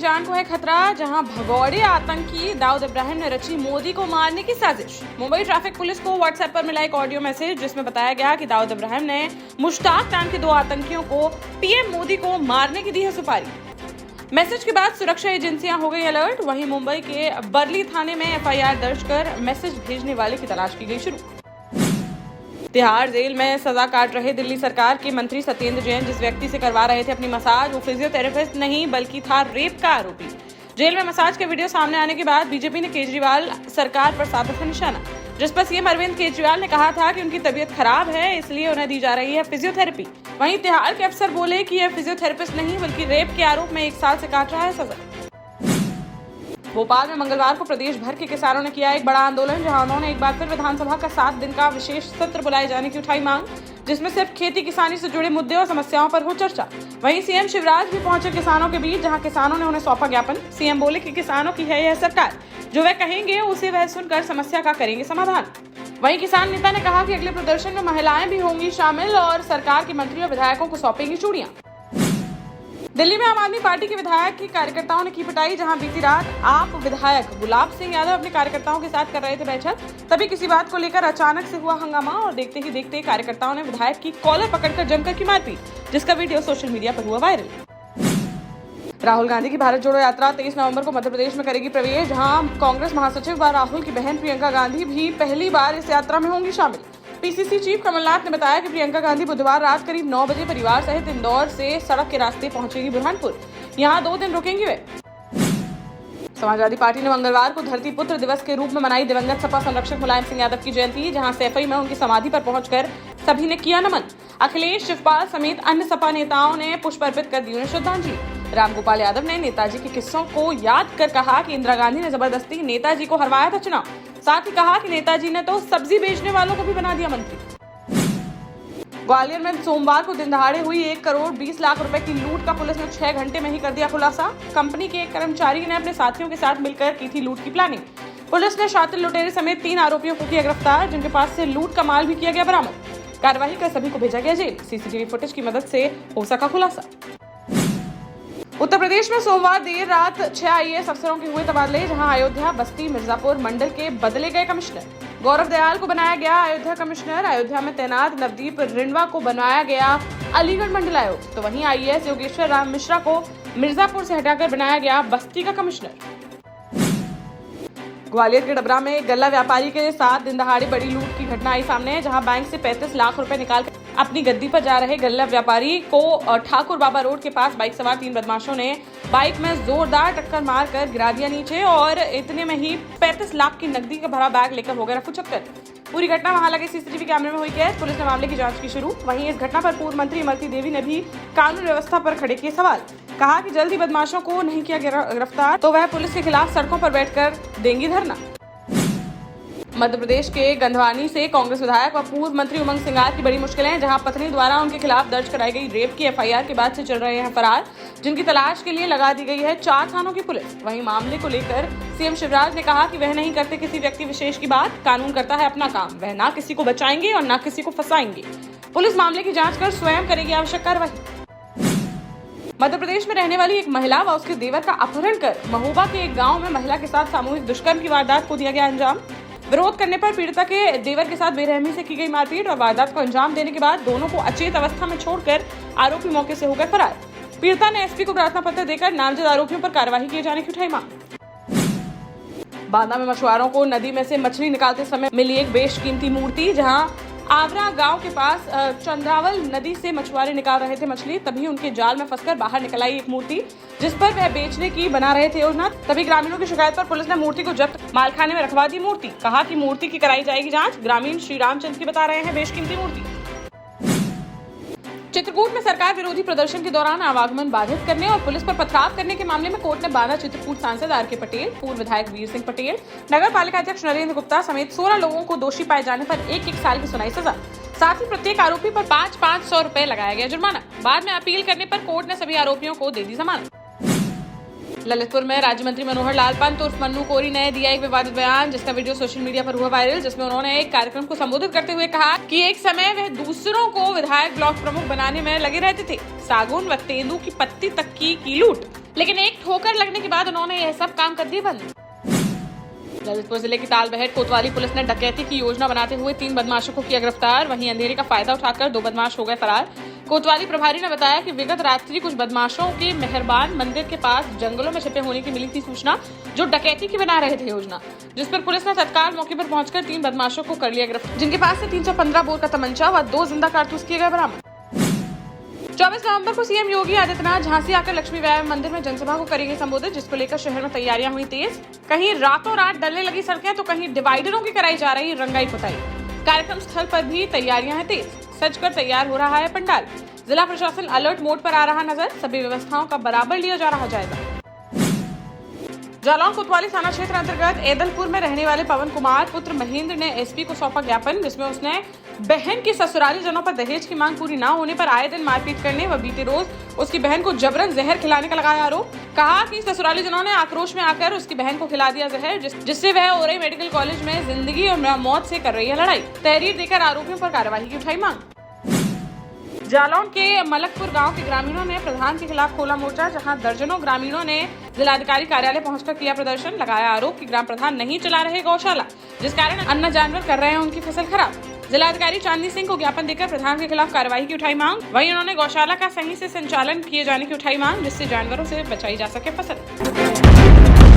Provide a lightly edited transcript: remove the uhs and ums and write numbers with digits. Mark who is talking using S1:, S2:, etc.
S1: जान को है खतरा, जहां भगौड़े आतंकी दाऊद इब्राहिम ने रची मोदी को मारने की साजिश। मुंबई ट्रैफिक पुलिस को व्हाट्सएप पर मिला एक ऑडियो मैसेज जिसमें बताया गया कि दाऊद इब्राहिम ने मुश्ताक नाम के 2 आतंकियों को पीएम मोदी को मारने की दी है सुपारी। मैसेज के बाद सुरक्षा एजेंसियां हो गई अलर्ट। वहीं मुंबई के बरली थाने में एफआईआर दर्ज कर मैसेज भेजने वाले की तलाश की गई शुरू। तिहाड़ जेल में सजा काट रहे दिल्ली सरकार के मंत्री सत्येंद्र जैन जिस व्यक्ति से करवा रहे थे अपनी मसाज, वो फिजियोथेरेपिस्ट नहीं बल्कि था रेप का आरोपी। जेल में मसाज के वीडियो सामने आने के बाद बीजेपी ने केजरीवाल सरकार पर साधा था निशाना, जिस पर सीएम अरविंद केजरीवाल ने कहा था कि उनकी तबीयत खराब है इसलिए उन्हें दी जा रही है फिजियोथेरेपी। वहीं तिहाड़ के अफसर बोले कि यह फिजियोथेरेपिस्ट नहीं बल्कि रेप के आरोप में 1 साल से काट रहा है सजा। भोपाल में मंगलवार को प्रदेश भर के किसानों ने किया एक बड़ा आंदोलन, जहां उन्होंने एक बार फिर विधानसभा का 7 दिन का विशेष सत्र बुलाए जाने की उठाई मांग, जिसमें सिर्फ खेती किसानी से जुड़े मुद्दे और समस्याओं पर हो चर्चा। वहीं सीएम शिवराज भी पहुंचे किसानों के बीच, जहां किसानों ने उन्हें सौंपा ज्ञापन। सीएम बोले कि किसानों की है यह सरकार, जो वह कहेंगे उसे वह सुनकर समस्या का करेंगे समाधान। वहीं किसान नेता ने कहा कि अगले प्रदर्शन में महिलाएं भी होंगी शामिल और सरकार के मंत्री और विधायकों को सौंपेंगी चूड़ियां। दिल्ली में आम आदमी पार्टी के विधायक की कार्यकर्ताओं ने की पिटाई, जहां बीती रात आप विधायक गुलाब सिंह यादव अपने कार्यकर्ताओं के साथ कर रहे थे बैठक। तभी किसी बात को लेकर अचानक से हुआ हंगामा और देखते ही देखते कार्यकर्ताओं ने विधायक की कॉलर पकड़कर जमकर की मारपीट, जिसका वीडियो सोशल मीडिया पर हुआ वायरल। राहुल गांधी की भारत जोड़ो यात्रा 23 नवंबर को मध्य प्रदेश में करेगी प्रवेश, जहां कांग्रेस महासचिव व राहुल की बहन प्रियंका गांधी भी पहली बार इस यात्रा में होंगी शामिल। पीसीसी चीफ कमलनाथ ने बताया कि प्रियंका गांधी बुधवार रात करीब 9 बजे परिवार सहित इंदौर से सड़क के रास्ते पहुंचेगी बुरहानपुर। यहां 2 दिन रुकेंगी वे। समाजवादी पार्टी ने मंगलवार को धरती पुत्र दिवस के रूप में मनाई दिवंगत सपा संरक्षक मुलायम सिंह यादव की जयंती, जहां सैफई में उनकी समाधि पर पहुंचकर सभी ने किया नमन। अखिलेश, शिवपाल समेत अन्य सपा नेताओं ने पुष्प अर्पित कर दी उन्हें श्रद्धांजलि। रामगोपाल यादव ने नेताजी के किस्सों को याद कर कहा कि इंदिरा गांधी ने जबरदस्ती नेताजी को हरवाया था चुनाव। साथ ही कहा कि नेताजी ने तो सब्जी बेचने वालों को भी बना दिया मंत्री। ग्वालियर में सोमवार को दिन दहाड़े हुई 1 करोड़ 20 लाख रुपए की लूट का पुलिस ने 6 घंटे में ही कर दिया खुलासा। कंपनी के एक कर्मचारी ने अपने साथियों के साथ मिलकर की थी लूट की प्लानिंग। पुलिस ने शातिर लुटेरे समेत 3 आरोपियों को किया गिरफ्तार, जिनके पास से लूट का माल भी किया गया बरामद। कार्रवाई कर सभी को भेजा गया जेल। सीसीटीवी फुटेज की मदद से हो सका खुलासा। उत्तर प्रदेश में सोमवार देर रात 6 आईएएस अफसरों के हुए तबादले, जहां अयोध्या, बस्ती, मिर्जापुर मंडल के बदले गए कमिश्नर। गौरव दयाल को बनाया गया अयोध्या कमिश्नर। अयोध्या में तैनात नवदीप रिंडवा को बनाया गया अलीगढ़ मंडल आयुक्त। तो वहीं आईएएस योगेश्वर राम मिश्रा को मिर्जापुर से हटाकर बनाया गया बस्ती का कमिश्नर। ग्वालियर के डबरा में गल्ला व्यापारी के साथ दिन दहाड़े बड़ी लूट की घटना आई सामने, जहां बैंक से 35 लाख रुपए निकालकर अपनी गद्दी पर जा रहे गल्ला व्यापारी को ठाकुर बाबा रोड के पास बाइक सवार 3 बदमाशों ने बाइक में जोरदार टक्कर मारकर गिरा दिया नीचे और इतने में ही 35 लाख की नकदी का भरा बैग लेकर हो गया रफूचक्कर। पूरी घटना वहां लगे सीसीटीवी कैमरे में हुई कैद। पुलिस ने मामले की जांच की शुरू। वहीं इस घटना पर पूर्व मंत्री इमरती देवी ने भी कानून व्यवस्था पर खड़े किए सवाल। कहा कि जल्द ही बदमाशों को नहीं किया गिरफ्तार तो वह पुलिस के खिलाफ सड़कों पर बैठकर देंगी धरना। मध्य प्रदेश के गंधवानी से कांग्रेस विधायक व पूर्व मंत्री उमंग सिंगार की बड़ी मुश्किलें, जहां पत्नी द्वारा उनके खिलाफ दर्ज कराई गई रेप की एफआईआर के बाद से चल रहे हैं फरार, जिनकी तलाश के लिए लगा दी गई है 4 थानों की पुलिस। वहीं मामले को लेकर सीएम शिवराज ने कहा कि वह नहीं करते किसी व्यक्ति विशेष की बात, कानून करता है अपना काम, वह ना किसी को बचाएंगे और ना किसी को फंसाएंगे। पुलिस मामले की जांच कर स्वयं करेगी आवश्यक कार्रवाई। मध्य प्रदेश में रहने वाली एक महिला व उसके देवर का अपहरण कर महोबा के एक गांव में महिला के साथ सामूहिक दुष्कर्म की वारदात को दिया गया अंजाम। विरोध करने पर पीड़िता के देवर के साथ बेरहमी से की गई मारपीट और वारदात को अंजाम देने के बाद दोनों को अचेत अवस्था में छोड़कर आरोपी मौके से हो गए फरार। पीड़िता ने एसपी को प्रार्थना पत्र देकर नामजद आरोपियों पर कार्रवाई किए जाने की उठाई मांग। बांदा में मछुआरों को नदी में से मछली निकालते समय मिली एक बेशकीमती मूर्ति, जहां आवरा गांव के पास चंद्रावल नदी से मछुआरे निकाल रहे थे मछली, तभी उनके जाल में फंसकर बाहर निकल आई एक मूर्ति, जिस पर वह बेचने की बना रहे थे योजना। तभी ग्रामीणों की शिकायत पर पुलिस ने मूर्ति को जब्त मालखाने में रखवा दी मूर्ति। कहा कि मूर्ति की कराई जाएगी जांच। ग्रामीण श्री रामचंद्र की बता रहे हैं बेशकीमती मूर्ति। चित्रकूट में सरकार विरोधी प्रदर्शन के दौरान आवागमन बाधित करने और पुलिस पर पथराव करने के मामले में कोर्ट ने 12 चित्रकूट सांसद आर.के. पटेल, पूर्व विधायक वीर सिंह पटेल, नगर पालिका अध्यक्ष नरेंद्र गुप्ता समेत 16 लोगों को दोषी पाए जाने पर 1-1 साल की सुनाई सजा। साथ ही प्रत्येक आरोपी पर 500 रुपए लगाया गया जुर्माना। बाद में अपील करने पर कोर्ट ने सभी आरोपियों को दे दी जमानत। ललितपुर में राज्य मंत्री मनोहर लाल पंत उर्फ मन्नू कोरी ने दिया एक विवादित बयान, जिसका वीडियो सोशल मीडिया पर हुआ वायरल, जिसमें उन्होंने एक कार्यक्रम को संबोधित करते हुए कहा कि एक समय वह दूसरों को विधायक ब्लॉक प्रमुख बनाने में लगे रहते थे। सागौन व तेंदू की पत्ती तक की लूट। लेकिन एक ठोकर लगने के बाद उन्होंने यह सब काम कर दिए बंद। ललितपुर जिले की तालबेहट कोतवाली पुलिस ने डकैती की योजना बनाते हुए 3 बदमाशों को किया गिरफ्तार। वहीं अंधेरे का फायदा उठाकर 2 बदमाश हो गए फरार। कोतवाली प्रभारी ने बताया कि विगत रात्रि कुछ बदमाशों के मेहरबान मंदिर के पास जंगलों में छिपे होने की मिली थी सूचना, जो डकैती की बना रहे थे योजना, जिस पर पुलिस ने तत्काल मौके पर पहुंचकर 3 बदमाशों को कर लिया गिरफ्तार, जिनके पास से 315 बोर का तमंचा व 2 जिंदा कारतूस किए गए बरामद। 24 नवंबर को सीएम योगी आदित्यनाथ झांसी आकर लक्ष्मी व्यायाम मंदिर में जनसभा को करेंगे संबोधित, जिसको लेकर शहर में तैयारियां हुई तेज। कहीं रातों रात डलने लगी सड़कें तो कहीं डिवाइडरों की कराई जा रही रंगाई पुताई। कार्यक्रम स्थल पर भी तैयारियां हैं तेज, सजकर तैयार हो रहा है पंडाल। जिला प्रशासन अलर्ट मोड पर आ रहा नजर, सभी व्यवस्थाओं का बराबर लिया जा रहा जायजा। जालौन कोतवाली थाना क्षेत्र अंतर्गत एदलपुर में रहने वाले पवन कुमार पुत्र महेंद्र ने एसपी को सौंपा ज्ञापन, जिसमें उसने बहन की ससुराली जनों पर दहेज की मांग पूरी न होने पर आए दिन मारपीट करने व बीते रोज उसकी बहन को जबरन जहर खिलाने का लगाया आरोप। कहा कि ससुराली जनों ने आक्रोश में आकर उसकी बहन को खिला दिया जहर, जिससे वह ओरई मेडिकल कॉलेज में जिंदगी और मौत से कर रही है लड़ाई। तहरीर देकर आरोपियों पर कार्यवाही की उठाई मांग। जालौन के मलकपुर गांव के ग्रामीणों ने प्रधान के खिलाफ खोला मोर्चा, जहां दर्जनों ग्रामीणों ने जिलाधिकारी कार्यालय पहुंचकर किया प्रदर्शन। लगाया आरोप कि ग्राम प्रधान नहीं चला रहे गौशाला, जिस कारण अन्य जानवर कर रहे हैं उनकी फसल खराब। जिलाधिकारी चांदनी सिंह को ज्ञापन देकर प्रधान के खिलाफ कार्रवाई की उठाई मांग। वहीं उन्होंने गौशाला का सही से संचालन किए जाने की उठाई मांग, जिससे जानवरों से बचाई जा सके फसल।